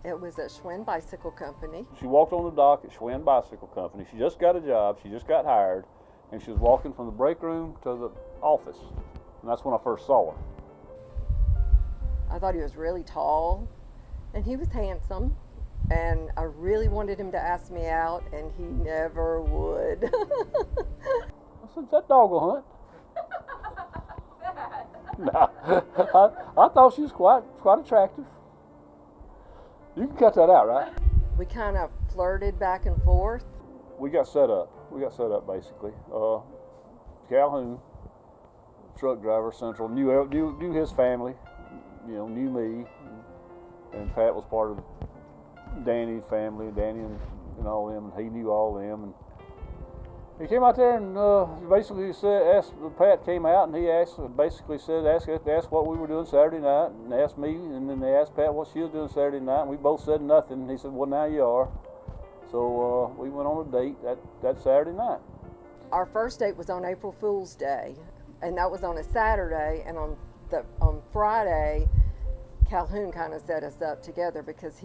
It was at Schwinn Bicycle Company. She walked on the dock at Schwinn Bicycle Company. She just got a job. She just got hired. And she was walking from the break room to the office. And that's when I first saw her. I thought he was really tall, and he was handsome. And I really wanted him to ask me out, and he never would. I said, that dog will hunt. No, I thought she was quite attractive. You can cut that out, right? We kind of flirted back and forth. We got set up. Basically. Calhoun, truck driver, Central, knew his family, knew me, and Pat was part of Danny's family, Danny and all them, and he knew all them. And he came out there and basically Pat came out and he asked what we were doing Saturday night, and asked me, and then they asked Pat what she was doing Saturday night, and we both said nothing. And he said, well, now you are. So we went on a date that Saturday night. Our first date was on April Fool's Day, and that was on a Saturday, and on Friday, Calhoun kind of set us up together because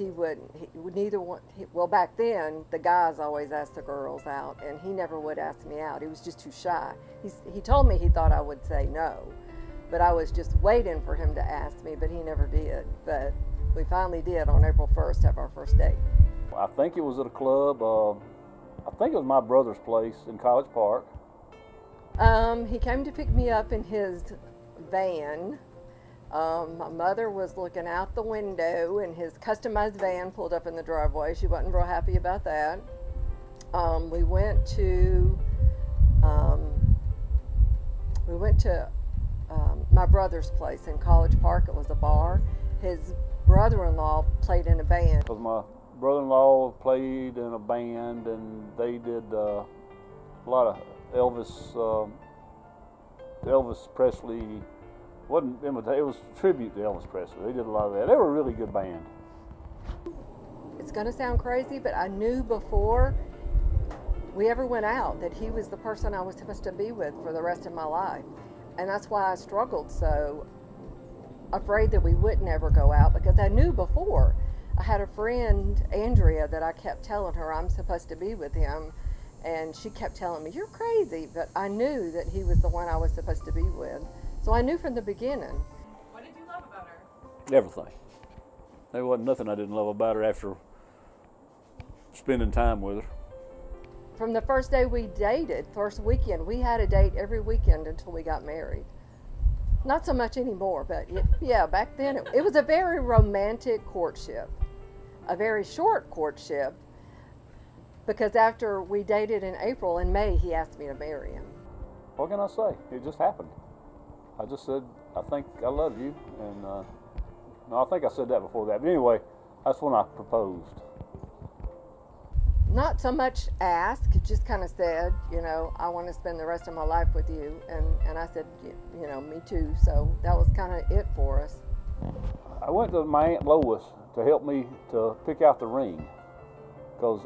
back then, the guys always asked the girls out, and he never would ask me out. He was just too shy. He told me he thought I would say no, but I was just waiting for him to ask me, but he never did. But we finally did on April 1st have our first date. I think it was at a club. I think it was my brother's place in College Park. He came to pick me up in his van. My mother was looking out the window, and his customized van pulled up in the driveway. She wasn't real happy about that. We went to my brother's place in College Park. It was a bar. His brother-in-law played in a band. Because my brother-in-law played in a band, and they did a lot of Elvis Presley. It was a tribute to Elvis Presley. They did a lot of that. They were a really good band. It's going to sound crazy, but I knew before we ever went out that he was the person I was supposed to be with for the rest of my life. And that's why I struggled so, afraid that we wouldn't ever go out, because I knew before. I had a friend, Andrea, that I kept telling her I'm supposed to be with him, and she kept telling me, you're crazy, but I knew that he was the one I was supposed to be with. So I knew from the beginning. What did you love about her? Everything. There wasn't nothing I didn't love about her after spending time with her. From the first day we dated, first weekend, we had a date every weekend until we got married. Not so much anymore, but back then it was a very romantic courtship, a very short courtship, because after we dated in April, in May, he asked me to marry him. What can I say? It just happened. I just said, I think I love you, and no, I think I said that before that. But anyway, that's when I proposed. Not so much ask, just kind of said, I want to spend the rest of my life with you. And I said, me too. So that was kind of it for us. I went to my Aunt Lois to help me to pick out the ring. Because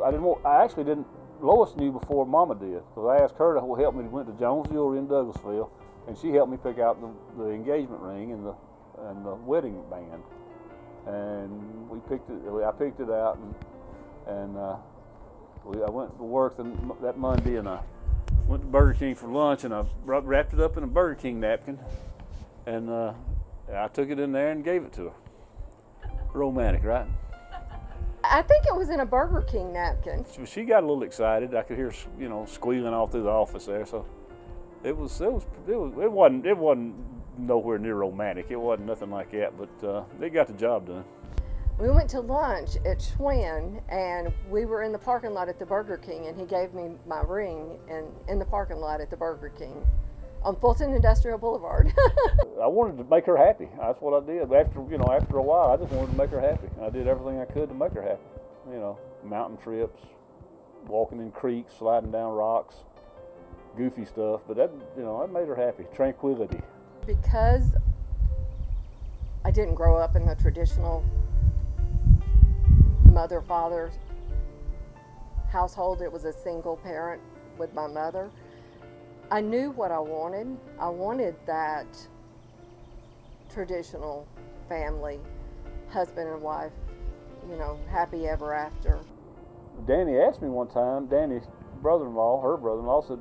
Lois knew before Mama did. So I asked her to help me. We went to Jones Jewelry in Douglasville, and she helped me pick out the engagement ring and the wedding band. And I picked it out, and I went to work that Monday, and I went to Burger King for lunch, and I wrapped it up in a Burger King napkin, and I took it in there and gave it to her. Romantic, right? I think it was in a Burger King napkin. She got a little excited. I could hear squealing all through the office there. So it wasn't nowhere near romantic. It wasn't nothing like that, but they got the job done. We went to lunch at Schwinn, and we were in the parking lot at the Burger King, and he gave me my ring in the parking lot at the Burger King on Fulton Industrial Boulevard. I wanted to make her happy. That's what I did. After a while, I just wanted to make her happy. I did everything I could to make her happy. Mountain trips, walking in creeks, sliding down rocks, goofy stuff. But that made her happy. Tranquility. Because I didn't grow up in the traditional mother-father household. It was a single parent with my mother. I knew what I wanted. I wanted that traditional family husband and wife, happy ever after. Danny asked me one time, Danny's brother-in-law, her brother-in-law,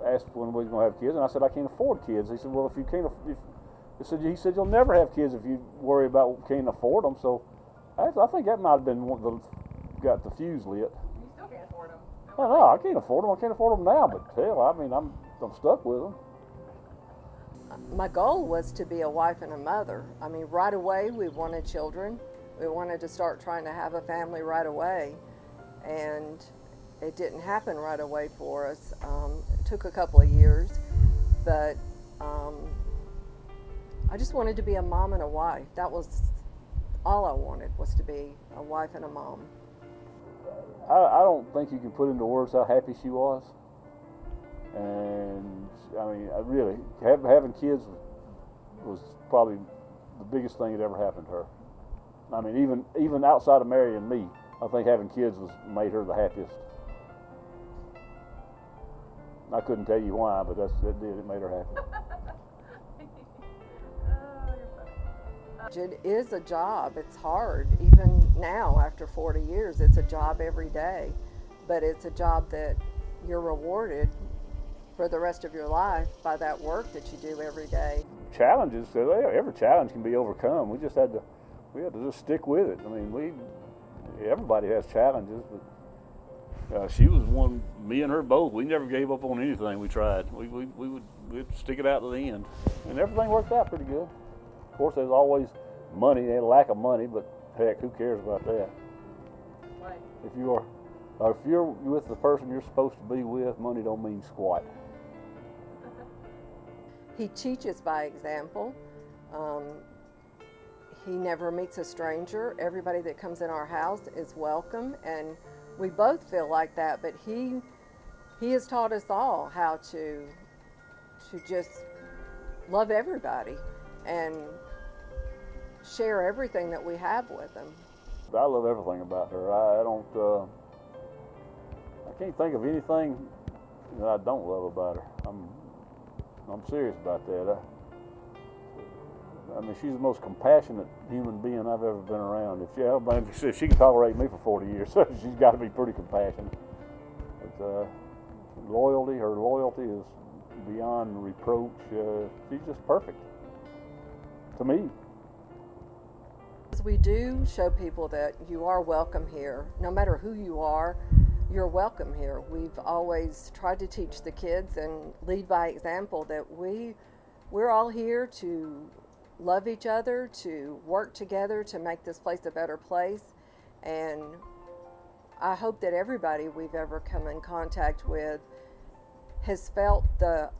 asked when we was going to have kids, and I said, I can't afford kids. He said, well, he said, you'll never have kids if you worry about can't afford them. So I think that might have been what got the fuse lit. You still can't afford them. No, I can't afford them. I can't afford them now, but hell, I mean, I'm stuck with them. My goal was to be a wife and a mother. I mean, right away we wanted children. We wanted to start trying to have a family right away, and it didn't happen right away for us. It took a couple of years, but I just wanted to be a mom and a wife. That was all I wanted, was to be a wife and a mom. I don't think you can put into words how happy she was. And I mean, having kids was probably the biggest thing that ever happened to her. I mean, even outside of marrying me, I think having kids made her the happiest. I couldn't tell you why, but it did. It made her happy. It is a job. It's hard. Even now, after 40 years, it's a job every day. But it's a job that you're rewarded for the rest of your life by that work that you do every day. Challenges, every challenge can be overcome. We had to just stick with it. I mean, everybody has challenges, but she was one. Me and her both. We never gave up on anything we tried. We'd stick it out to the end, and everything worked out pretty good. Of course, there's always money, a lack of money, but heck, who cares about that? Right. If you're with the person you're supposed to be with, money don't mean squat. He teaches by example. He never meets a stranger. Everybody that comes in our house is welcome, and we both feel like that. But he has taught us all how to just love everybody and share everything that we have with them. I love everything about her. I can't think of anything that I don't love about her. I'm serious about that. I mean, she's the most compassionate human being I've ever been around. If she can tolerate me for 40 years, she's got to be pretty compassionate. But, her loyalty is beyond reproach. She's just perfect to me. We do show people that you are welcome here. No matter who you are, you're welcome here. We've always tried to teach the kids and lead by example that we're all here to love each other, to work together to make this place a better place. And I hope that everybody we've ever come in contact with has felt the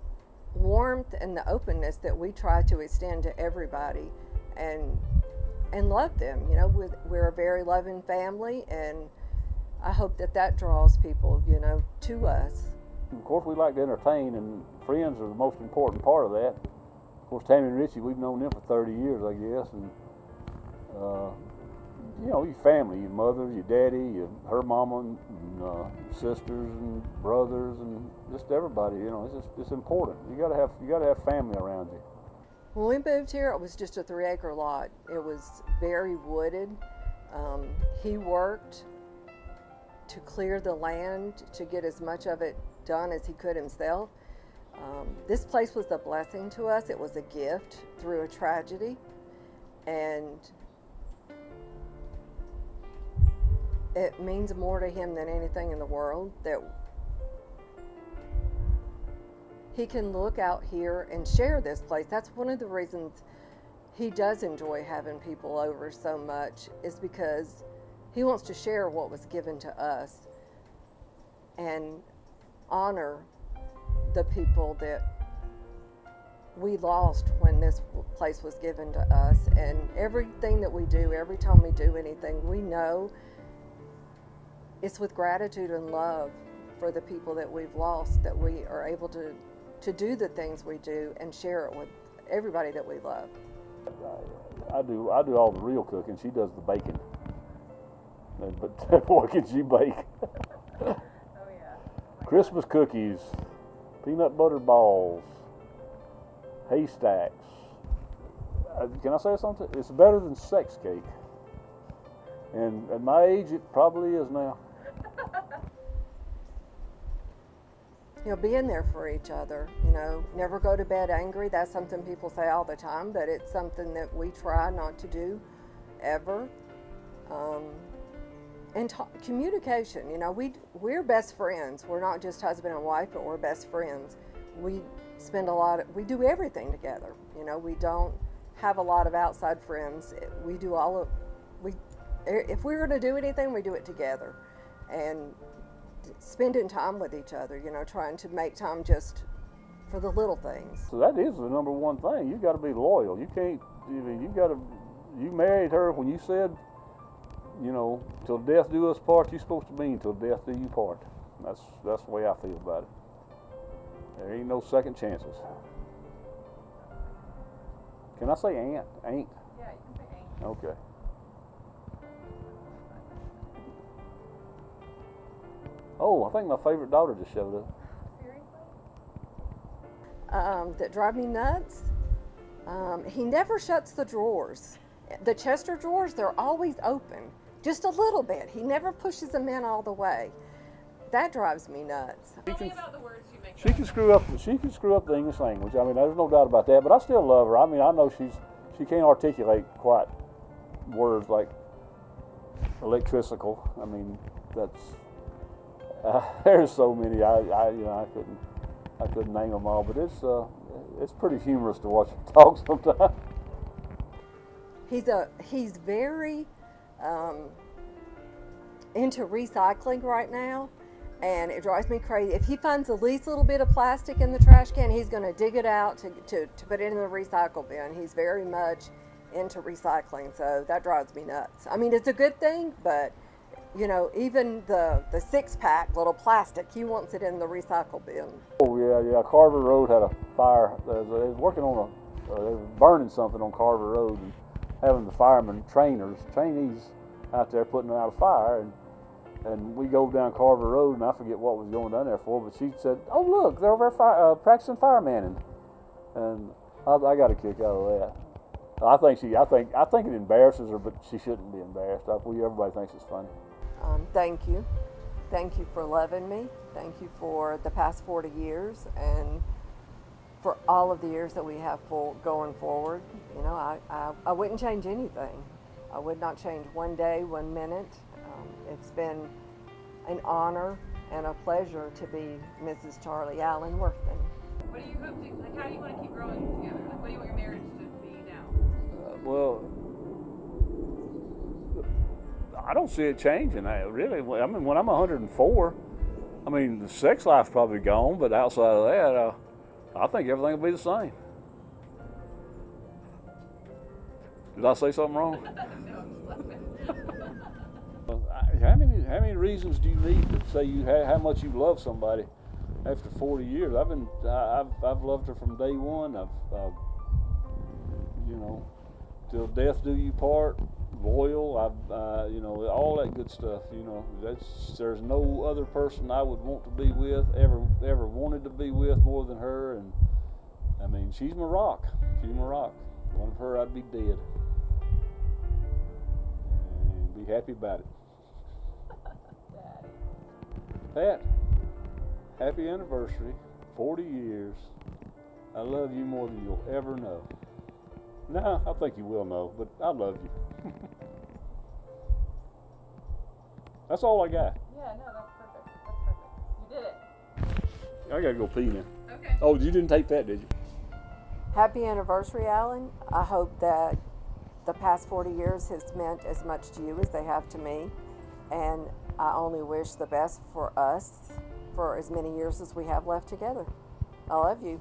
warmth and the openness that we try to extend to everybody, and love them. We're a very loving family, and I hope that draws people, to us. Of course, we like to entertain, and friends are the most important part of that. Of course, Tammy and Richie, we've known them for 30 years, I guess, and your family, your mother, your daddy, her mama, and sisters and brothers, and just everybody. It's important. You gotta have family around you. When we moved here, it was just a 3-acre lot. It was very wooded. He worked to clear the land to get as much of it done as he could himself. This place was a blessing to us. It was a gift through a tragedy, and it means more to him than anything in the world that he can look out here and share this place. That's one of the reasons he does enjoy having people over so much, is because he wants to share what was given to us and honor the people that we lost when this place was given to us. And everything that we do, every time we do anything, we know it's with gratitude and love for the people that we've lost, that we are able to do the things we do and share it with everybody that we love. I do all the real cooking. She does the baking. But what can she bake? Oh yeah. Christmas cookies, peanut butter balls, haystacks. Can I say something? It's better than sex cake. And at my age, it probably is now. You know, being there for each other, you know, never go to bed angry. That's something people say all the time, but it's something that we try not to do ever. And communication, you know, we're best friends. We're not just husband and wife, but we're best friends. We spend we do everything together. You know, we don't have a lot of outside friends. We do if we're going to do anything, we do it together. And spending time with each other, you know, trying to make time just for the little things. So that is the number one thing. You got to be loyal. You can't, you married her when you said, you know, till death do us part. You're supposed to mean till death do you part. That's the way I feel about it. There ain't no second chances. Can I say ain't? Ain't? Yeah, you can say ain't. Okay. Oh, I think my favorite daughter just showed up. Seriously? That drive me nuts. He never shuts the drawers. The Chester drawers, they're always open, just a little bit. He never pushes them in all the way. That drives me nuts. Tell me about the words you make. She can screw up the English language. I mean, there's no doubt about that. But I still love her. I mean, I know she can't articulate quite words like electrical. I mean, that's there's so many. I couldn't name them all. But it's pretty humorous to watch her talk sometimes. He's very into recycling right now. And it drives me crazy. If he finds the least little bit of plastic in the trash can, he's going to dig it out to put it in the recycle bin. He's very much into recycling, so that drives me nuts. I mean, it's a good thing, but, you know, even the six-pack little plastic, he wants it in the recycle bin. Oh, yeah. Carver Road had a fire. They was working on they were burning something on Carver Road and having the firemen, trainees out there putting out a fire. And we go down Carver Road, and I forget what was going down there for, but she said, "Oh, look, they're over there practicing firemanning," and I got a kick out of that. I think it embarrasses her, but she shouldn't be embarrassed. Everybody thinks it's funny. Thank you for loving me. Thank you for the past 40 years, and for all of the years that we have going forward. You know, I wouldn't change anything. I would not change one day, 1 minute. It's been an honor and a pleasure to be Mrs. Charlie Allen Worthington. What do you hope to, like, how do you want to keep growing together? Like, what do you want your marriage to be now? Well, I don't see it changing. Really, I mean, when I'm 104, I mean, the sex life's probably gone, but outside of that, I think everything will be the same. Did I say something wrong? How many reasons do you need to say how much you love somebody after 40 years? I've loved her from day one. I've you know, till death do you part, loyal. You know, all that good stuff. You know, there's no other person I would want to be with, ever wanted to be with more than her. And I mean, she's my rock. She's my rock. One of her, I'd be dead. And be happy about it. Pat, happy anniversary, 40 years. I love you more than you'll ever know. No, I think you will know, but I love you. That's all I got. Yeah, no, that's perfect. That's perfect. You did it. I gotta go pee now. Okay. Oh, you didn't take that, did you? Happy anniversary, Alan. I hope that the past 40 years has meant as much to you as they have to me. And I only wish the best for us for as many years as we have left together. I love you.